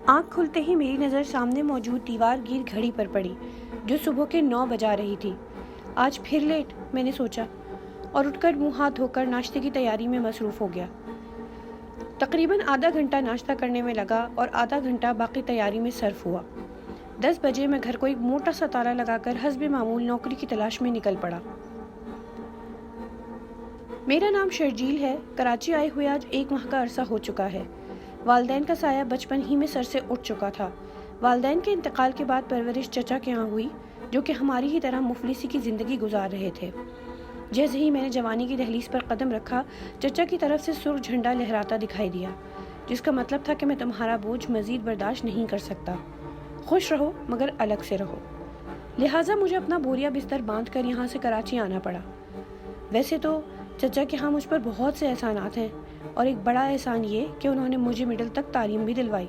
آنکھ کھلتے ہی میری نظر سامنے موجود دیوار گیر گھڑی پر پڑی جو صبح کے 9 بجا رہی تھی۔ آج پھر لیٹ، میں نے سوچا، اور اٹھ کر منہ ہاتھ دھو کر ناشتے کی تیاری میں مصروف ہو گیا۔ تقریباً آدھا گھنٹہ ناشتہ کرنے میں لگا اور آدھا گھنٹہ باقی تیاری میں صرف ہوا۔ 10 بجے میں گھر کو ایک موٹا سا تالا لگا کر حسب معمول نوکری کی تلاش میں نکل پڑا۔ میرا نام شرجیل ہے۔ کراچی آئے ہوئے آج 1 ماہ کا عرصہ ہو چکا ہے۔ والدین کا سایہ بچپن ہی میں سر سے اٹھ چکا تھا۔ والدین کے انتقال کے بعد پرورش چچا کے ہاں ہوئی، جو کہ ہماری ہی طرح مفلسی کی زندگی گزار رہے تھے۔ جیسے ہی میں نے جوانی کی دہلیز پر قدم رکھا، چچا کی طرف سے سرخ جھنڈا لہراتا دکھائی دیا، جس کا مطلب تھا کہ میں تمہارا بوجھ مزید برداشت نہیں کر سکتا۔ خوش رہو مگر الگ سے رہو۔ لہٰذا مجھے اپنا بوریا بستر باندھ کر یہاں سے کراچی آنا پڑا۔ ویسے تو چچا کے ہاں مجھ پر بہت سے احسانات ہیں، اور ایک بڑا احسان یہ کہ انہوں نے مجھے مڈل تک تعلیم بھی دلوائی،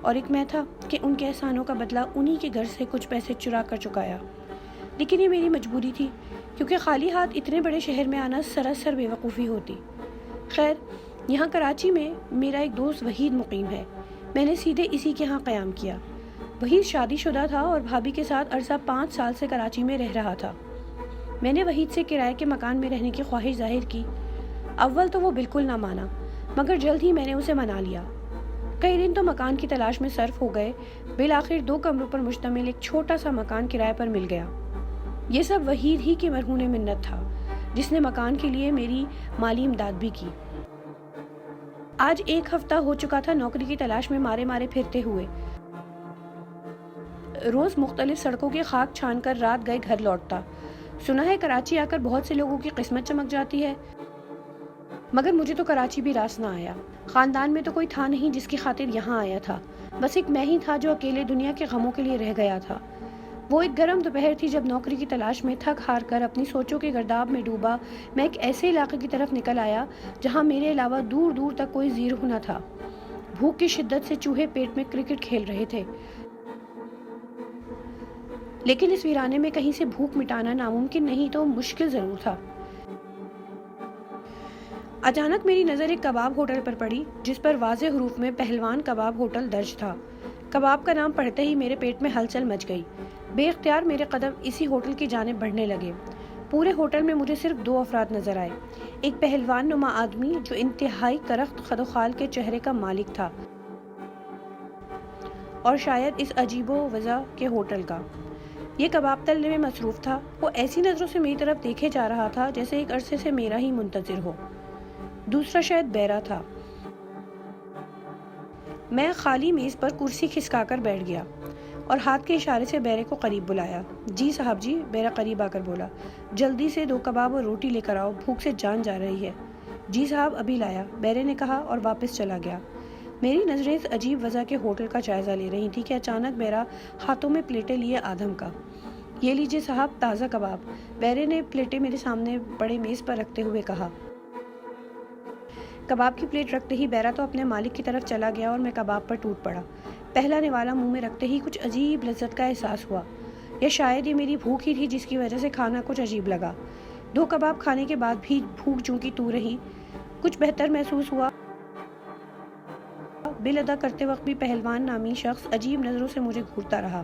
اور ایک میں تھا کہ ان کے احسانوں کا بدلہ انہی کے گھر سے کچھ پیسے چرا کر چکایا۔ لیکن یہ میری مجبوری تھی، کیونکہ خالی ہاتھ اتنے بڑے شہر میں آنا سراسر بے وقوفی ہوتی۔ خیر، یہاں کراچی میں میرا ایک دوست وحید مقیم ہے۔ میں نے سیدھے اسی کے ہاں قیام کیا۔ وحید شادی شدہ تھا اور بھابھی کے ساتھ عرصہ 5 سال سے کراچی میں رہ رہا تھا۔ میں نے وحید سے کرائے کے مکان میں رہنے کی خواہش ظاہر کی۔ اول تو وہ بالکل نہ مانا، مگر جلد ہی میں نے اسے منا لیا۔ کئی دن تو مکان کی تلاش میں صرف ہو گئے، بالآخر 2 کمروں پر مشتمل ایک چھوٹا سا مکان کرائے پر مل گیا۔ یہ سب وحید ہی کی مرہون منت تھا، جس نے مکان کے لیے میری مالی امداد بھی کی۔ آج 1 ہفتہ ہو چکا تھا نوکری کی تلاش میں مارے مارے پھرتے ہوئے۔ روز مختلف سڑکوں کی خاک چھان کر رات گئے گھر لوٹتا۔ سنا ہے کراچی آ کر بہت سے لوگوں کی قسمت چمک جاتی ہے، مگر مجھے تو کراچی بھی راس نہ آیا۔ خاندان میں تو کوئی تھا نہیں جس کی خاطر یہاں آیا تھا، بس ایک میں ہی تھا جو اکیلے دنیا کے غموں کے لیے رہ گیا تھا۔ وہ ایک گرم دوپہر تھی جب نوکری کی تلاش میں تھک ہار کر اپنی سوچوں کے گرداب میں ڈوبا میں ایک ایسے علاقے کی طرف نکل آیا جہاں میرے علاوہ دور دور تک کوئی زیرو نہ تھا۔ بھوک کی شدت سے چوہے پیٹ میں کرکٹ کھیل رہے تھے، لیکن اس ویرانے میں کہیں سے بھوک مٹانا ناممکن نہیں تو مشکل ضرور تھا۔ اچانک میری نظر ایک کباب ہوٹل پر پڑی، جس پر واضح حروف میں پہلوان کباب ہوٹل درج تھا۔ کباب کا نام پڑھتے ہی میرے پیٹ میں ہلچل مچ گئی۔ بے اختیار میرے قدم اسی ہوٹل کی جانب بڑھنے لگے۔ پورے ہوٹل میں مجھے صرف 2 افراد نظر آئے، ایک پہلوان نما آدمی جو انتہائی کرخت خد و خال کے چہرے کا مالک تھا، اور شاید اس عجیب و وضع کے ہوٹل کا۔ یہ کباب تلنے میں مصروف تھا۔ وہ ایسی نظروں سے میری طرف دیکھے جا رہا تھا جیسے ایک عرصے سے میرا ہی منتظر ہو۔ دوسرا شاید بیرا تھا۔ میں خالی میز پر کرسی کھسکا کر بیٹھ گیا اور ہاتھ کے اشارے سے بیرے کو قریب بلایا۔ جی صاحب جی، بیرا قریب آ کر بولا، جلدی سے 2 کباب اور روٹی لے کر آؤ، بھوک سے جان جا رہی ہے۔ جی صاحب ابھی لایا، بیرے نے کہا اور واپس چلا گیا۔ میری نظریں اس عجیب وضع کے ہوٹل کا جائزہ لے رہی تھی کہ اچانک بیرا ہاتھوں میں پلیٹیں لیے آدم کا۔ یہ لیجیے صاحب تازہ کباب، بیرے نے پلیٹیں میرے سامنے بڑے میز پر رکھتے ہوئے کہا۔ کباب کی پلیٹ رکھتے ہی بیرا تو اپنے مالک کی طرف چلا گیا اور میں کباب پر ٹوٹ پڑا۔ پہلا نوالا منہ میں رکھتے ہی کچھ عجیب لذت کا احساس ہوا، یا شاید یہ میری بھوک ہی تھی جس کی وجہ سے کھانا کچھ عجیب لگا۔ 2 کباب کھانے کے بعد بھی بھوک چونکہ تو رہی، کچھ بہتر محسوس ہوا۔ بل ادا کرتے وقت بھی پہلوان نامی شخص عجیب نظروں سے مجھے گھورتا رہا،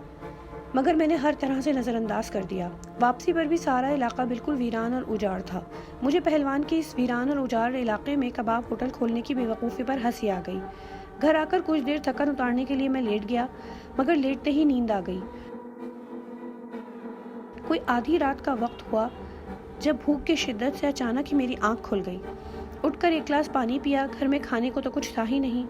مگر میں نے ہر طرح سے نظر انداز کر دیا۔ واپسی پر بھی سارا علاقہ بالکل ویران اور اجاڑ تھا۔ مجھے پہلوان کے اس ویران اور اجاڑ علاقے میں کباب ہوٹل کھولنے کی بے وقوفی پر ہنسی آ گئی۔ گھر آ کر کچھ دیر تھکن اتارنے کے لیے میں لیٹ گیا، مگر لیٹتے ہی نیند آ گئی۔ کوئی آدھی رات کا وقت ہوا جب بھوک کی شدت سے اچانک ہی میری آنکھ کھل گئی۔ اٹھ کر 1 گلاس پانی پیا۔ گھر میں کھانے کو تو کچھ تھا ہی نہیں،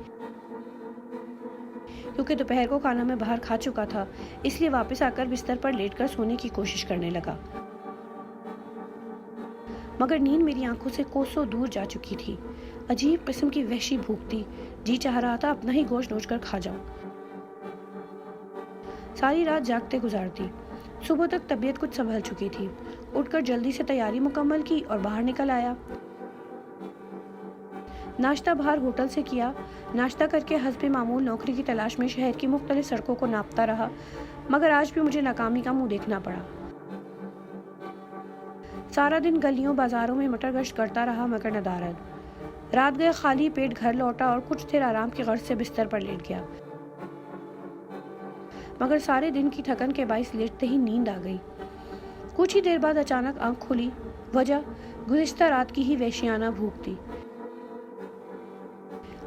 کیونکہ دوپہر کو کھانا میں باہر کھا چکا تھا، اس لیے واپس آ کر بستر پر لیٹ کر سونے کی کوشش کرنے لگا، مگر نیند میری آنکھوں سے کوسوں دور جا چکی تھی۔ عجیب قسم کی وحشی بھوک تھی، جی چاہ رہا تھا اپنا ہی گوشت نوچ کر کھا جاؤں۔ ساری رات جاگتے گزارتی۔ صبح تک طبیعت کچھ سنبھل چکی تھی۔ اٹھ کر جلدی سے تیاری مکمل کی اور باہر نکل آیا۔ ناشتہ باہر ہوٹل سے کیا۔ ناشتہ کر کے حسب معمول نوکری کی تلاش میں شہر کی مختلف سڑکوں کو ناپتا رہا، مگر آج بھی مجھے ناکامی کا منہ دیکھنا پڑا۔ سارا دن گلیوں بازاروں میں مٹر گشت کرتا رہا، مگر ندارد۔ رات گئے خالی پیٹ گھر لوٹا اور کچھ دیر آرام کی غرض سے بستر پر لیٹ گیا۔ مگر سارے دن کی تھکن کے باعث لیٹتے ہی نیند آ گئی۔ کچھ ہی دیر بعد اچانک آنکھ کھلی۔ وجہ گزشتہ رات کی ہی وحشیانہ بھوک تھی،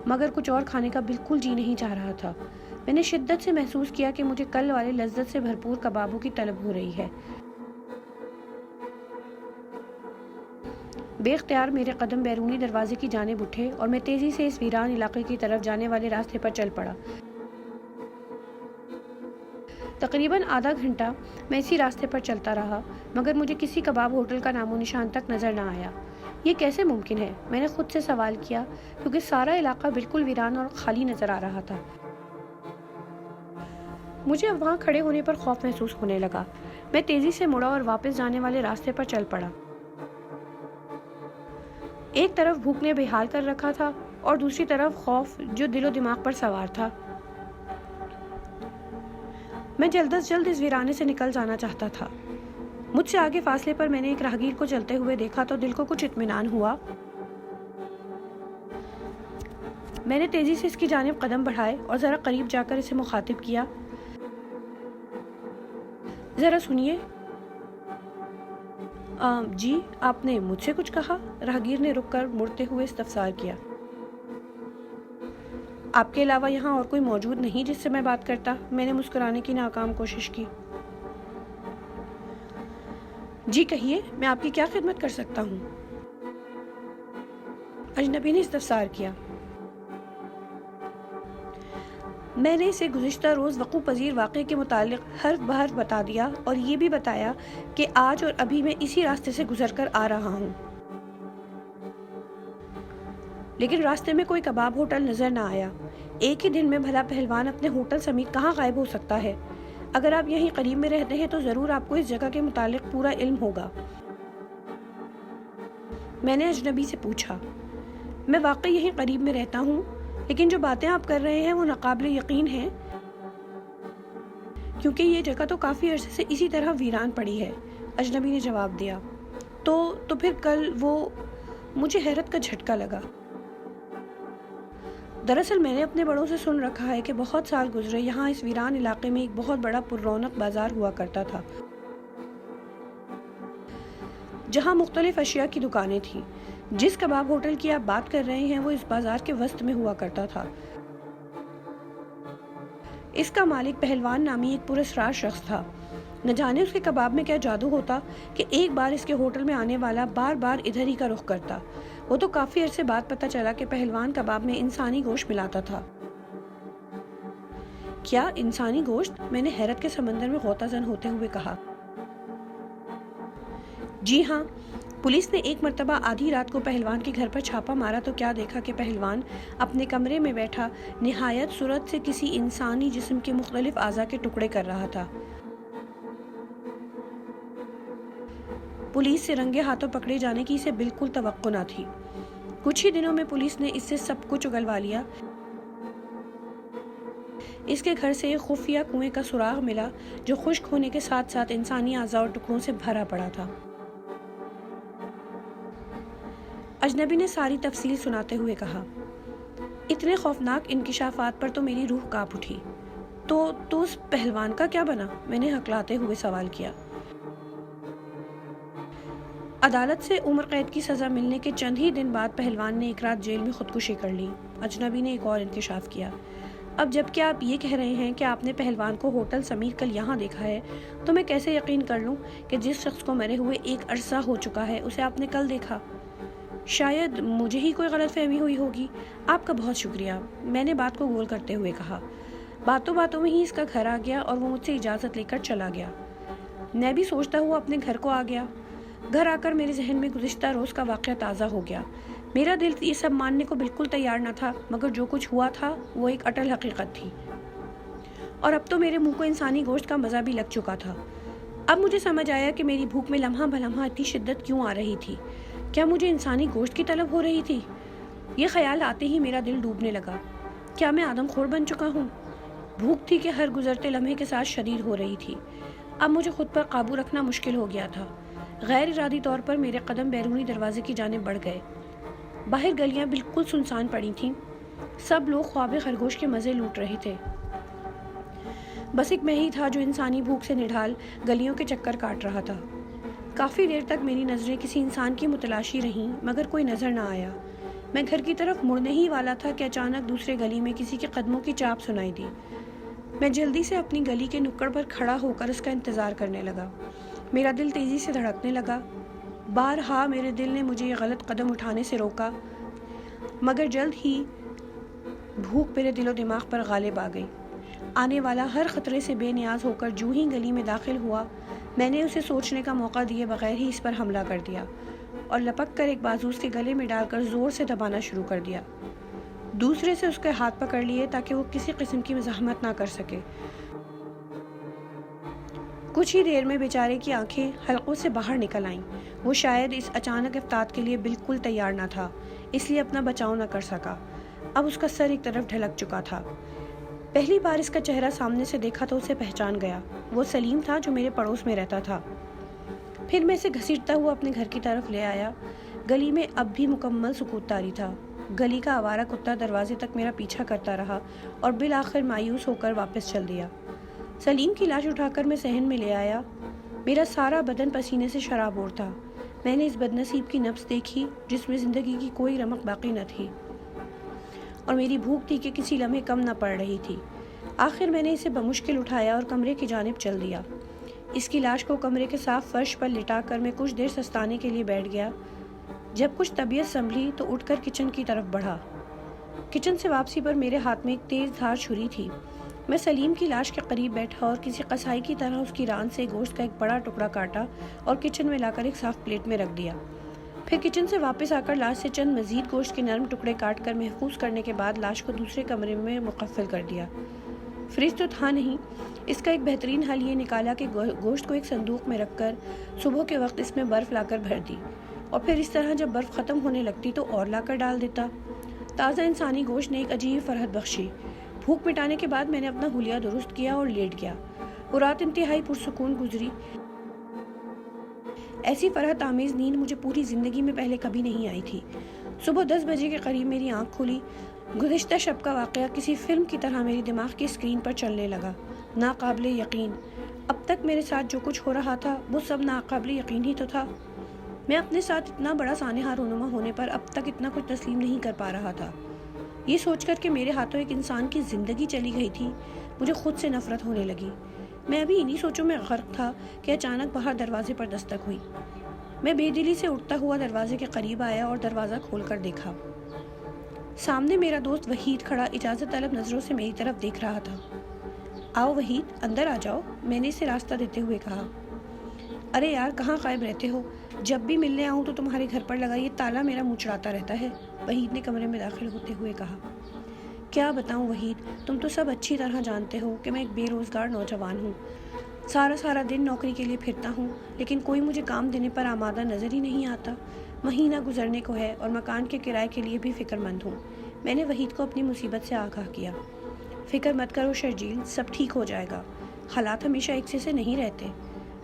مگر کچھ اور کھانے کا بالکل جی نہیں چاہ رہا تھا۔ میں نے شدت سے محسوس کیا کہ مجھے کل والے لذت سے بھرپور کبابوں کی طلب ہو رہی ہے۔ بے اختیار میرے قدم بیرونی دروازے کی جانب اٹھے اور میں تیزی سے اس ویران علاقے کی طرف جانے والے راستے پر چل پڑا۔ تقریباً آدھا گھنٹہ میں اسی راستے پر چلتا رہا، مگر مجھے کسی کباب ہوٹل کا نام و نشان تک نظر نہ آیا۔ یہ کیسے ممکن ہے؟ میں نے خود سے سوال کیا، کیونکہ سارا علاقہ بالکل ویران اور خالی نظر آ رہا تھا۔ مجھے اب وہاں کھڑے ہونے پر خوف محسوس ہونے لگا۔ میں تیزی سے مڑا اور واپس جانے والے راستے پر چل پڑا۔ ایک طرف بھوک نے بے حال کر رکھا تھا اور دوسری طرف خوف جو دل و دماغ پر سوار تھا۔ میں جلد از جلد اس ویرانے سے نکل جانا چاہتا تھا۔ مجھ سے آگے فاصلے پر میں نے ایک راہگیر کو چلتے ہوئے دیکھا تو دل کو کچھ اطمینان ہوا۔ میں نے تیزی سے اس کی جانب قدم بڑھائے اور ذرا قریب جا کر اسے مخاطب کیا۔ ذرا سنیے۔ جی، آپ نے مجھ سے کچھ کہا؟ راہگیر نے رک کر مڑتے ہوئے استفسار کیا۔ آپ کے علاوہ یہاں اور کوئی موجود نہیں جس سے میں بات کرتا؟ میں نے مسکرانے کی ناکام کوشش کی۔ جی کہیے، میں آپ کی کیا خدمت کر سکتا ہوں؟ اجنبی نے استفسار کیا۔ میں نے اسے گزشتہ روز وقوع پذیر واقعے کے متعلق حرف بحرف بتا دیا اور یہ بھی بتایا کہ آج اور ابھی میں اسی راستے سے گزر کر آ رہا ہوں، لیکن راستے میں کوئی کباب ہوٹل نظر نہ آیا۔ ایک ہی دن میں بھلا پہلوان اپنے ہوٹل سمیت کہاں غائب ہو سکتا ہے؟ اگر آپ یہیں قریب میں رہتے ہیں تو ضرور آپ کو اس جگہ کے متعلق پورا علم ہوگا۔ میں نے اجنبی سے پوچھا۔ میں واقعی یہیں قریب میں رہتا ہوں، لیکن جو باتیں آپ کر رہے ہیں وہ ناقابل یقین ہیں، کیونکہ یہ جگہ تو کافی عرصے سے اسی طرح ویران پڑی ہے، اجنبی نے جواب دیا۔ تو پھر کل وہ… مجھے حیرت کا جھٹکا لگا۔ دراصل میں نے اپنے بڑوں سے سن رکھا ہے کہ بہت سال گزرے یہاں اس ویران علاقے میں ایک بہت بڑا پر رونق بازار ہوا کرتا تھا، جہاں مختلف اشیاء کی دکانیں تھیں۔ جس کباب ہوٹل کی آپ بات کر رہے ہیں وہ اس بازار کے وسط میں ہوا کرتا تھا۔ اس کا مالک پہلوان نامی ایک پراسرار شخص تھا۔ نہ جانے اس کے کباب میں کیا جادو ہوتا کہ ایک بار اس کے ہوٹل میں آنے والا بار بار ادھر ہی کا رخ کرتا۔ وہ تو کافی عرصے بعد پتہ چلا کہ پہلوان کباب میں انسانی گوشت ملاتا تھا۔ کیا انسانی گوشت؟ میں نے حیرت کے سمندر میں غوطہ زن ہوتے ہوئے کہا۔ جی ہاں، پولیس نے ایک مرتبہ آدھی رات کو پہلوان کے گھر پر چھاپا مارا تو کیا دیکھا کہ پہلوان اپنے کمرے میں بیٹھا نہایت صورت سے کسی انسانی جسم کے مختلف اعضاء کے ٹکڑے کر رہا تھا۔ پولیس سے رنگے ہاتھوں پکڑے جانے کی اسے بالکل توقع نہ تھی۔ کچھ ہی دنوں میں پولیس نے اس سے سب کچھ اگلوا لیا۔ اس کے گھر سے ایک خفیہ کنویں کا سراغ ملا جو خشک ہونے کے ساتھ ساتھ انسانی اعضاء اور ٹکڑوں سے بھرا پڑا تھا۔ اجنبی نے ساری تفصیل سناتے ہوئے کہا۔ اتنے خوفناک انکشافات پر تو میری روح کانپ اٹھی۔ تو اس پہلوان کا کیا بنا؟ میں نے ہکلاتے ہوئے سوال کیا۔ عدالت سے عمر قید کی سزا ملنے کے چند ہی دن بعد پہلوان نے ایک رات جیل میں خودکشی کر لی۔ اجنبی نے ایک اور انکشاف کیا۔ اب جب کہ آپ یہ کہہ رہے ہیں کہ آپ نے پہلوان کو ہوٹل سمیت کل یہاں دیکھا ہے، تو میں کیسے یقین کر لوں کہ جس شخص کو مرے ہوئے ایک عرصہ ہو چکا ہے اسے آپ نے کل دیکھا؟ شاید مجھے ہی کوئی غلط فہمی ہوئی ہوگی۔ آپ کا بہت شکریہ، میں نے بات کو گول کرتے ہوئے کہا۔ باتوں باتوں میں ہی اس کا گھر آ گیا اور وہ مجھ سے اجازت لے کر چلا گیا۔ میں بھی سوچتا ہوا اپنے گھر کو آ گیا۔ گھر آ کر میرے ذہن میں گزشتہ روز کا واقعہ تازہ ہو گیا۔ میرا دل یہ سب ماننے کو بالکل تیار نہ تھا، مگر جو کچھ ہوا تھا وہ ایک اٹل حقیقت تھی، اور اب تو میرے منہ کو انسانی گوشت کا مزہ بھی لگ چکا تھا۔ اب مجھے سمجھ آیا کہ میری بھوک میں لمحہ بلمحہ اتنی شدت کیوں آ رہی تھی۔ کیا مجھے انسانی گوشت کی طلب ہو رہی تھی؟ یہ خیال آتے ہی میرا دل ڈوبنے لگا۔ کیا میں آدم خور بن چکا ہوں؟ بھوک تھی کہ ہر گزرتے لمحے کے ساتھ شدید ہو رہی تھی۔ اب مجھے خود پر قابو رکھنا مشکل ہو گیا تھا۔ غیر ارادی طور پر میرے قدم بیرونی دروازے کی جانب بڑھ گئے۔ باہر گلیاں بالکل سنسان پڑی تھیں۔ سب لوگ خواب خرگوش کے مزے لوٹ رہے تھے۔ بس ایک میں ہی تھا جو انسانی بھوک سے نڈھال گلیوں کے چکر کاٹ رہا تھا۔ کافی دیر تک میری نظریں کسی انسان کی متلاشی رہیں مگر کوئی نظر نہ آیا۔ میں گھر کی طرف مڑنے ہی والا تھا کہ اچانک دوسرے گلی میں کسی کے قدموں کی چاپ سنائی دی۔ میں جلدی سے اپنی گلی کے نکڑ پر کھڑا ہو کر اس کا انتظار کرنے لگا۔ میرا دل تیزی سے دھڑکنے لگا۔ بارہا میرے دل نے مجھے یہ غلط قدم اٹھانے سے روکا، مگر جلد ہی بھوک میرے دل و دماغ پر غالب آ گئی۔ آنے والا ہر خطرے سے بے نیاز ہو کر جو ہی گلی میں داخل ہوا، میں نے اسے سوچنے کا موقع دیے بغیر ہی اس پر حملہ کر دیا اور لپک کر ایک بازو اس کے گلے میں ڈال کر زور سے دبانا شروع کر دیا۔ دوسرے سے اس کے ہاتھ پکڑ لیے تاکہ وہ کسی قسم کی مزاحمت نہ کر سکے۔ کچھ ہی دیر میں بیچارے کی آنکھیں حلقوں سے باہر نکل آئیں۔ وہ شاید اس اچانک افتاد کے لیے بالکل تیار نہ تھا، اس لیے اپنا بچاؤ نہ کر سکا۔ اب اس کا سر ایک طرف ڈھلک چکا تھا۔ پہلی بار اس کا چہرہ سامنے سے دیکھا تو اسے پہچان گیا۔ وہ سلیم تھا جو میرے پڑوس میں رہتا تھا۔ پھر میں اسے گھسیٹتا ہوا اپنے گھر کی طرف لے آیا۔ گلی میں اب بھی مکمل سکوت طاری تھا۔ گلی کا آوارہ کتا دروازے تک میرا پیچھا کرتا رہا اور بالآخر مایوس ہو کر واپس چل دیا۔ سلیم کی لاش اٹھا کر میں صحن میں لے آیا۔ میرا سارا بدن پسینے سے شرابور تھا۔ میں نے اس بدنصیب کی نبض دیکھی جس میں زندگی کی کوئی رمق باقی نہ تھی اور میری بھوک تھی کہ کسی لمحے کم نہ پڑ رہی تھی۔ آخر میں نے اسے بمشکل اٹھایا اور کمرے کی جانب چل دیا۔ اس کی لاش کو کمرے کے صاف فرش پر لٹا کر میں کچھ دیر سستانے کے لیے بیٹھ گیا۔ جب کچھ طبیعت سنبھلی تو اٹھ کر کچن کی طرف بڑھا۔ کچن سے واپسی پر میرے ہاتھ میں ایک تیز دھار چھری تھی۔ میں سلیم کی لاش کے قریب بیٹھا اور کسی قصائی کی طرح اس کی ران سے گوشت کا ایک بڑا ٹکڑا کاٹا اور کچن میں لا کر ایک صاف پلیٹ میں رکھ دیا۔ پھر کچن سے واپس آ کر لاش سے چند مزید گوشت کے نرم ٹکڑے کاٹ کر محفوظ کرنے کے بعد لاش کو دوسرے کمرے میں مقفل کر دیا۔ فریج تو تھا نہیں۔ اس کا ایک بہترین حل یہ نکالا کہ گوشت کو ایک صندوق میں رکھ کر صبح کے وقت اس میں برف لا کر بھر دی اور پھر اس طرح جب برف ختم ہونے لگتی تو اور لا کر ڈال دیتا۔ تازہ انسانی گوشت نے ایک عجیب فرحت بخشی۔ بھوک مٹانے کے بعد میں نے اپنا حلیہ درست کیا اور لیٹ گیا۔ وہ رات انتہائی پرسکون گزری۔ ایسی فرحت آمیز نیند مجھے پوری زندگی میں پہلے کبھی نہیں آئی تھی۔ صبح 10 بجے کے قریب میری آنکھ کھلی۔ گزشتہ شب کا واقعہ کسی فلم کی طرح میری دماغ کی اسکرین پر چلنے لگا۔ ناقابل یقین۔ اب تک میرے ساتھ جو کچھ ہو رہا تھا وہ سب ناقابل یقین ہی تو تھا۔ میں اپنے ساتھ اتنا بڑا سانحہ رونما ہونے پر اب تک اتنا کچھ تسلیم نہیں کر پا رہا تھا۔ یہ سوچ کر کہ میرے ہاتھوں ایک انسان کی زندگی چلی گئی تھی، مجھے خود سے نفرت ہونے لگی۔ میں ابھی انہی سوچوں میں غرق تھا کہ اچانک باہر دروازے پر دستک ہوئی۔ میں بے دلی سے اٹھتا ہوا دروازے کے قریب آیا اور دروازہ کھول کر دیکھا۔ سامنے میرا دوست وحید کھڑا اجازت طلب نظروں سے میری طرف دیکھ رہا تھا۔ آؤ وحید، اندر آ جاؤ، میں نے اسے راستہ دیتے ہوئے کہا۔ ارے یار، کہاں غائب رہتے ہو؟ جب بھی ملنے آؤں تو تمہارے گھر پر لگا یہ تالا میرا منہ چڑھاتا رہتا ہے، وحید نے کمرے میں داخل ہوتے ہوئے کہا۔ کیا بتاؤں وحید، تم تو سب اچھی طرح جانتے ہو کہ میں ایک بے روزگار نوجوان ہوں۔ سارا دن نوکری کے لیے پھرتا ہوں لیکن کوئی مجھے کام دینے پر آمادہ نظر ہی نہیں آتا۔ مہینہ گزرنے کو ہے اور مکان کے کرائے کے لیے بھی فکر مند ہوں۔ میں نے وحید کو اپنی مصیبت سے آگاہ کیا۔ فکر مت کرو شرجیل، سب ٹھیک ہو جائے گا۔ حالات ہمیشہ ایک سے نہیں رہتے۔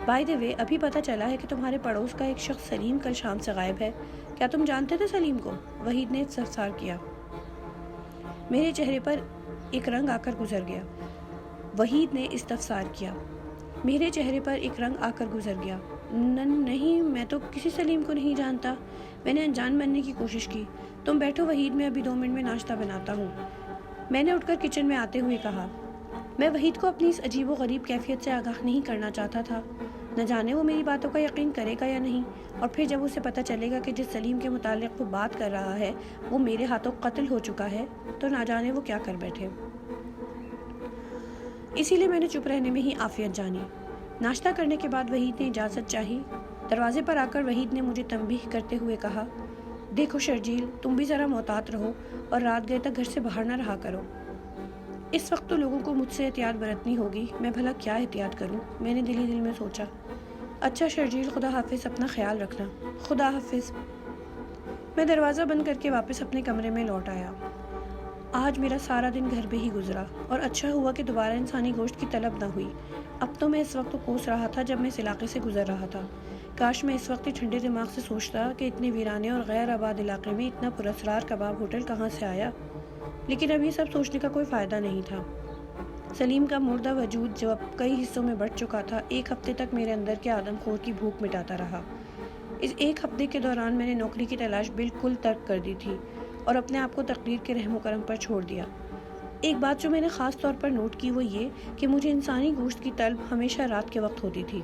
بائی دی وے، ابھی پتہ چلا ہے کہ تمہارے پڑوس کا ایک شخص سلیم کل شام سے غائب ہے۔ کیا تم جانتے تھے سلیم کو؟ وحید نے استفسار کیا۔ میرے چہرے پر ایک رنگ آ کر گزر گیا۔ وحید نے استفسار کیا۔ میرے چہرے پر ایک رنگ آ کر گزر گیا۔ نہیں، میں تو کسی سلیم کو نہیں جانتا۔ میں نے انجان بننے کی کوشش کی۔ تم بیٹھو وحید، میں ابھی 2 منٹ میں ناشتہ بناتا ہوں، میں نے اٹھ کر کچن میں آتے ہوئے کہا۔ میں وحید کو اپنی اس عجیب و غریب کیفیت سے آگاہ نہیں کرنا چاہتا تھا۔ نہ جانے وہ میری باتوں کا یقین کرے گا یا نہیں، اور پھر جب اسے پتہ چلے گا کہ جس سلیم کے متعلق وہ بات کر رہا ہے وہ میرے ہاتھوں قتل ہو چکا ہے تو نہ جانے وہ کیا کر بیٹھے۔ اسی لیے میں نے چپ رہنے میں ہی عافیت جانی۔ ناشتہ کرنے کے بعد وحید نے اجازت چاہی۔ دروازے پر آ کر وحید نے مجھے تنبیہ کرتے ہوئے کہا، دیکھو شرجیل، تم بھی ذرا محتاط رہو اور رات گئے تک گھر سے باہر نہ رہا کرو۔ اس وقت تو لوگوں کو مجھ سے احتیاط برتنی ہوگی، میں بھلا کیا احتیاط کروں، میں نے دل میں سوچا۔ اچھا شرجیل، خدا حافظ، اپنا خیال رکھنا۔ خدا حافظ۔ میں دروازہ بند کر کے واپس اپنے کمرے میں لوٹ آیا۔ آج میرا سارا دن گھر پہ ہی گزرا اور اچھا ہوا کہ دوبارہ انسانی گوشت کی طلب نہ ہوئی۔ اب تو میں اس وقت کوس رہا تھا جب میں اس علاقے سے گزر رہا تھا۔ کاش میں اس وقت ٹھنڈے دماغ سے سوچتا کہ اتنے ویرانے اور غیر آباد علاقے میں اتنا پراسرار کباب ہوٹل کہاں سے آیا، لیکن اب یہ سب سوچنے کا کوئی فائدہ نہیں تھا۔ سلیم کا مردہ وجود جو اب کئی حصوں میں بٹ چکا تھا، ایک ہفتے تک میرے اندر کے آدم خور کی بھوک مٹاتا رہا۔ اس ایک ہفتے کے دوران میں نے نوکری کی تلاش بالکل ترک کر دی تھی اور اپنے آپ کو تقدیر کے رحم و کرم پر چھوڑ دیا۔ ایک بات جو میں نے خاص طور پر نوٹ کی وہ یہ کہ مجھے انسانی گوشت کی طلب ہمیشہ رات کے وقت ہوتی تھی۔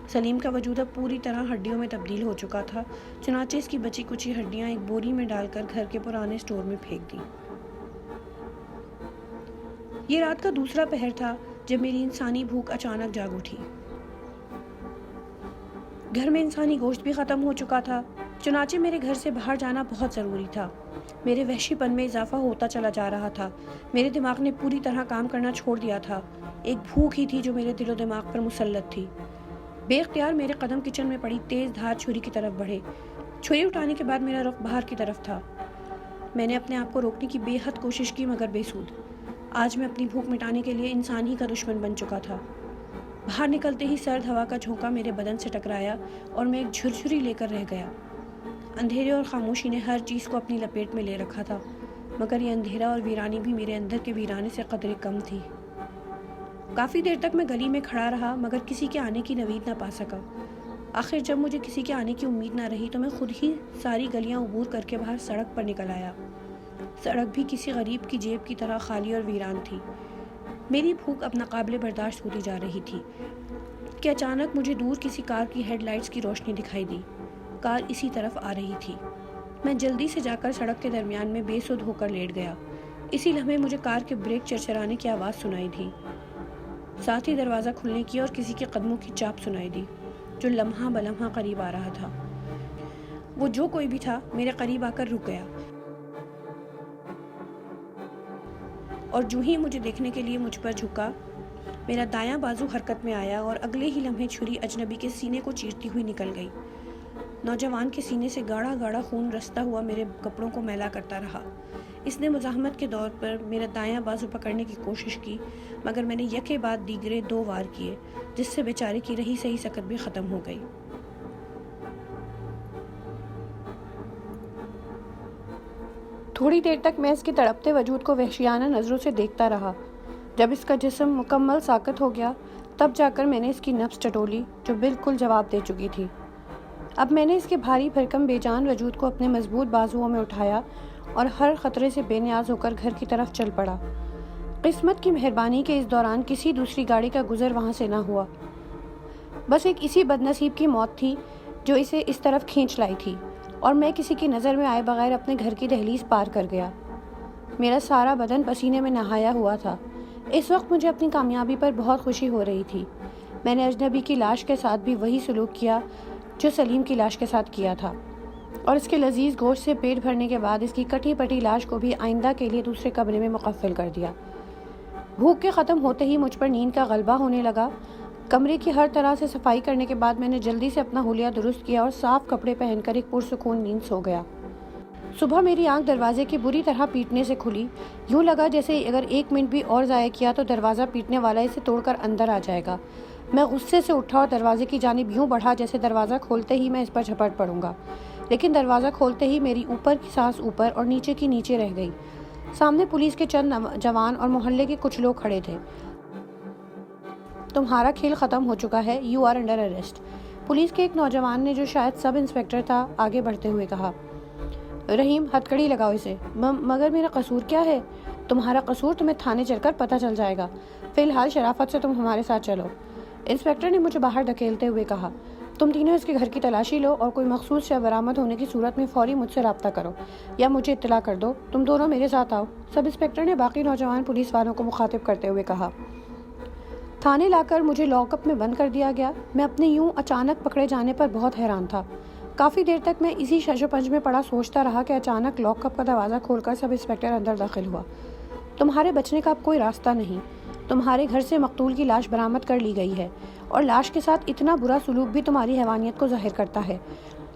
سلیم کا وجود اب پوری طرح ہڈیوں میں تبدیل ہو چکا تھا، چنانچہ اس کی بچی کچی ہڈیاں ایک بوری میں ڈال کر گھر کے پرانے اسٹور میں پھینک دیں۔ یہ رات کا دوسرا پہر تھا جب میری انسانی بھوک اچانک جاگ اٹھی۔ گھر میں انسانی گوشت بھی ختم ہو چکا تھا، چنانچہ میرے گھر سے باہر جانا بہت ضروری تھا۔ میرے وحشی پن میں اضافہ ہوتا چلا جا رہا تھا، میرے دماغ نے پوری طرح کام کرنا چھوڑ دیا تھا۔ ایک بھوک ہی تھی جو میرے دل و دماغ پر مسلط تھی۔ بے اختیار میرے قدم کچن میں پڑی تیز دھار چھری کی طرف بڑھے۔ چھری اٹھانے کے بعد میرا رخ باہر کی طرف تھا۔ میں نے اپنے آپ کو روکنے کی بے حد کوشش کی مگر بے سود۔ آج میں اپنی بھوک مٹانے کے لیے انسان ہی کا دشمن بن چکا تھا۔ باہر نکلتے ہی سرد ہوا کا جھونکا میرے بدن سے ٹکرایا اور میں ایک جھرجھری لے کر رہ گیا۔ اندھیرے اور خاموشی نے ہر چیز کو اپنی لپیٹ میں لے رکھا تھا، مگر یہ اندھیرا اور ویرانی بھی میرے اندر کے ویرانے سے قدرے کم تھی۔ کافی دیر تک میں گلی میں کھڑا رہا مگر کسی کے آنے کی نوید نہ پا سکا۔ آخر جب مجھے کسی کے آنے کی امید نہ رہی تو میں خود ہی ساری گلیاں عبور کر کے باہر سڑک پر نکل آیا۔ سڑک بھی کسی غریب کی جیب کی طرح خالی اور ویران تھی۔ میری بھوک اب ناقابل برداشت ہوتی جا رہی تھی کہ اچانک مجھے دور کسی کار کی ہیڈ لائٹس کی روشنی دکھائی دی۔ کار اسی طرف آ رہی تھی۔ میں جلدی سے جا کر سڑک کے درمیان میں بے سدھ ہو کر لیٹ گیا۔ اسی لمحے مجھے کار کے بریک چرچرانے کی آواز سنائی دی، ساتھ ہی دروازہ کھلنے کی اور کسی کے قدموں کی چاپ سنائی دی جو لمحہ بلمحہ قریب آ رہا تھا۔ وہ جو کوئی بھی تھا میرے قریب آ کر رک گیا اور جو ہی مجھے دیکھنے کے لیے مجھ پر جھکا، میرا دایاں بازو حرکت میں آیا اور اگلے ہی لمحے چھری اجنبی کے سینے کو چیرتی ہوئی نکل گئی۔ نوجوان کے سینے سے گاڑھا گاڑھا خون رستا ہوا میرے کپڑوں کو میلا کرتا رہا۔ اس نے مزاحمت کے دور پر میرا دایاں بازو پکڑنے کی کوشش کی مگر میں نے یکے بعد دیگرے 2 وار کیے جس سے بیچارے کی رہی سہی سکت بھی ختم ہو گئی۔ تھوڑی دیر تک میں اس کے تڑپتے وجود کو وحشیانہ نظروں سے دیکھتا رہا۔ جب اس کا جسم مکمل ساکت ہو گیا تب جا کر میں نے اس کی نبض ٹٹولی جو بالکل جواب دے چکی تھی۔ اب میں نے اس کے بھاری بھرکم بے جان وجود کو اپنے مضبوط بازوؤں میں اٹھایا اور ہر خطرے سے بے نیاز ہو کر گھر کی طرف چل پڑا۔ قسمت کی مہربانی کہ اس دوران کسی دوسری گاڑی کا گزر وہاں سے نہ ہوا۔ بس ایک اسی بد نصیب کی موت تھی جو اسے اس طرف کھینچ لائی تھی اور میں کسی کی نظر میں آئے بغیر اپنے گھر کی دہلیز پار کر گیا۔ میرا سارا بدن پسینے میں نہایا ہوا تھا۔ اس وقت مجھے اپنی کامیابی پر بہت خوشی ہو رہی تھی۔ میں نے اجنبی کی لاش کے ساتھ بھی وہی سلوک کیا جو سلیم کی لاش کے ساتھ کیا تھا اور اس کے لذیذ گوشت سے پیٹ بھرنے کے بعد اس کی کٹی پٹی لاش کو بھی آئندہ کے لیے دوسرے کمرے میں مقفل کر دیا۔ بھوک کے ختم ہوتے ہی مجھ پر نیند کا غلبہ ہونے لگا۔ کمرے کی ہر طرح سے صفائی کرنے کے بعد میں نے جلدی سے اپنا حلیہ درست کیا اور صاف کپڑے پہن کر ایک پرسکون نیند سو گیا۔ صبح میری آنکھ دروازے کی بری طرح پیٹنے سے کھلی۔ یوں لگا جیسے اگر 1 منٹ بھی اور ضائع کیا تو دروازہ پیٹنے والا اسے توڑ کر اندر آ جائے گا۔ میں غصے سے اٹھا اور دروازے کی جانب یوں بڑھا جیسے دروازہ کھولتے ہی میں اس پر جھپٹ پڑوں گا، لیکن دروازہ کھولتے ہی میری اوپر کی سانس اوپر اور نیچے کی نیچے رہ گئی۔ سامنے پولیس کے چند جوان اور محلے کے کچھ لوگ کھڑے تھے۔ تمہارا کھیل ختم ہو چکا ہے، you are under arrest, police کے ایک نوجوان نے جو شاید سب انسپکٹر تھا آگے بڑھتے ہوئے کہا۔ رحیم، ہتھکڑی لگاؤ اسے۔ مگر میرا قصور کیا ہے؟ تمہارا قصور تمہیں تھانے چل کر پتہ چل جائے گا، فی الحال شرافت سے تم ہمارے ساتھ چلو۔ انسپکٹر نے مجھے باہر دھکیلتے ہوئے کہا۔ تم تینوں اس کے گھر کی تلاشی لو اور کوئی مخصوص شے برآمد ہونے کی صورت میں فوری مجھ سے رابطہ کرو یا مجھے اطلاع کر دو۔ تم دونوں میرے ساتھ آؤ، سب انسپکٹر نے باقی نوجوان پولیس والوں کو مخاطب کرتے ہوئے کہا۔ تھانے لا کر مجھے لاک اپ میں بند کر دیا گیا۔ میں اپنے یوں اچانک پکڑے جانے پر بہت حیران تھا۔ کافی دیر تک میں اسی شش و پنج میں پڑا سوچتا رہا کہ اچانک لاک اپ کا دروازہ کھول کر سب انسپکٹر اندر داخل ہوا۔ تمہارے بچنے کا اب کوئی راستہ نہیں۔ تمہارے گھر سے مقتول کی لاش برآمد کر لی گئی ہے اور لاش کے ساتھ اتنا برا سلوک بھی تمہاری حیوانیت کو ظاہر کرتا ہے،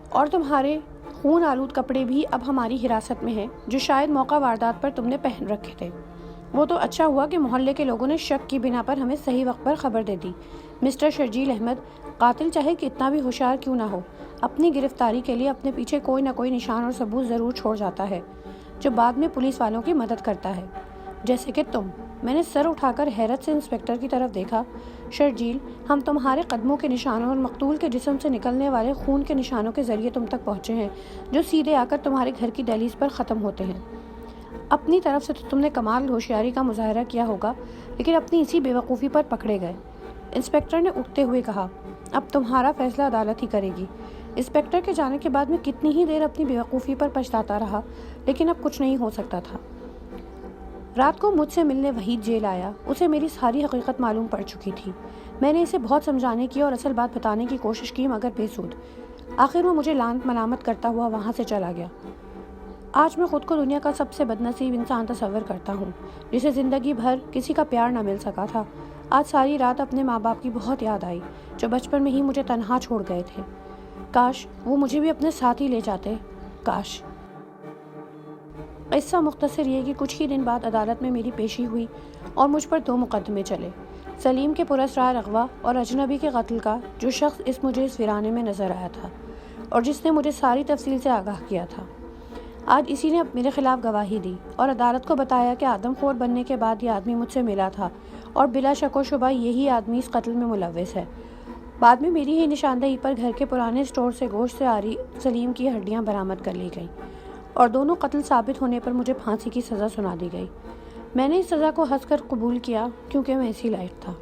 اور تمہارے خون آلود کپڑے بھی اب ہماری حراست میں ہیں جو شاید موقع واردات پر تم نے پہن رکھے تھے۔ وہ تو اچھا ہوا کہ محلے کے لوگوں نے شک کی بنا پر ہمیں صحیح وقت پر خبر دے دی۔ مسٹر شرجیل احمد، قاتل چاہے کتنا بھی ہوشیار کیوں نہ ہو، اپنی گرفتاری کے لیے اپنے پیچھے کوئی نہ کوئی نشان اور ثبوت ضرور چھوڑ جاتا ہے جو بعد میں پولیس والوں کی مدد کرتا ہے، جیسے کہ تم۔ میں نے سر اٹھا کر حیرت سے انسپکٹر کی طرف دیکھا۔ شرجیل، ہم تمہارے قدموں کے نشانوں اور مقتول کے جسم سے نکلنے والے خون کے نشانوں کے ذریعے تم تک پہنچے ہیں، جو سیدھے آ کر تمہارے گھر کی دہلیز پر ختم ہوتے ہیں۔ اپنی طرف سے تو تم نے کمال ہوشیاری کا مظاہرہ کیا ہوگا، لیکن اپنی اسی بے وقوفی پر پکڑے گئے۔ انسپکٹر نے اٹھتے ہوئے کہا، اب تمہارا فیصلہ عدالت ہی کرے گی۔ انسپکٹر کے جانے کے بعد میں کتنی ہی دیر اپنی بے وقوفی پر پچھتاتا رہا، لیکن اب کچھ نہیں ہو سکتا تھا۔ رات کو مجھ سے ملنے وحید جیل آیا۔ اسے میری ساری حقیقت معلوم پڑ چکی تھی۔ میں نے اسے بہت سمجھانے کی اور اصل بات بتانے کی کوشش کی، مگر بے سود۔ آخر وہ مجھے لعنت ملامت کرتا ہوا وہاں سے چلا گیا۔ آج میں خود کو دنیا کا سب سے بدنصیب انسان تصور کرتا ہوں، جسے زندگی بھر کسی کا پیار نہ مل سکا تھا۔ آج ساری رات اپنے ماں باپ کی بہت یاد آئی، جو بچپن میں ہی مجھے تنہا چھوڑ گئے تھے۔ کاش وہ مجھے بھی اپنے ساتھ ہی لے جاتے، کاش۔ قصہ مختصر یہ کہ کچھ ہی دن بعد عدالت میں میری پیشی ہوئی اور مجھ پر 2 مقدمے چلے۔ سلیم کے پراسرار اغوا اور اجنبی کے قتل کا، جو شخص مجھے اس ویرانے میں نظر آیا تھا اور جس نے مجھے ساری تفصیل سے آگاہ کیا تھا۔ آج اسی نے میرے خلاف گواہی دی اور عدالت کو بتایا کہ آدم خور بننے کے بعد یہ آدمی مجھ سے ملا تھا اور بلا شک و شبہ یہی آدمی اس قتل میں ملوث ہے۔ بعد میں میری ہی نشاندہی پر گھر کے پرانے اسٹور سے گوشت سے آری سلیم کی ہڈیاں برآمد کر لی گئیں اور دونوں قتل ثابت ہونے پر مجھے پھانسی کی سزا سنا دی گئی۔ میں نے اس سزا کو ہنس کر قبول کیا، کیونکہ میں اسی لائق تھا۔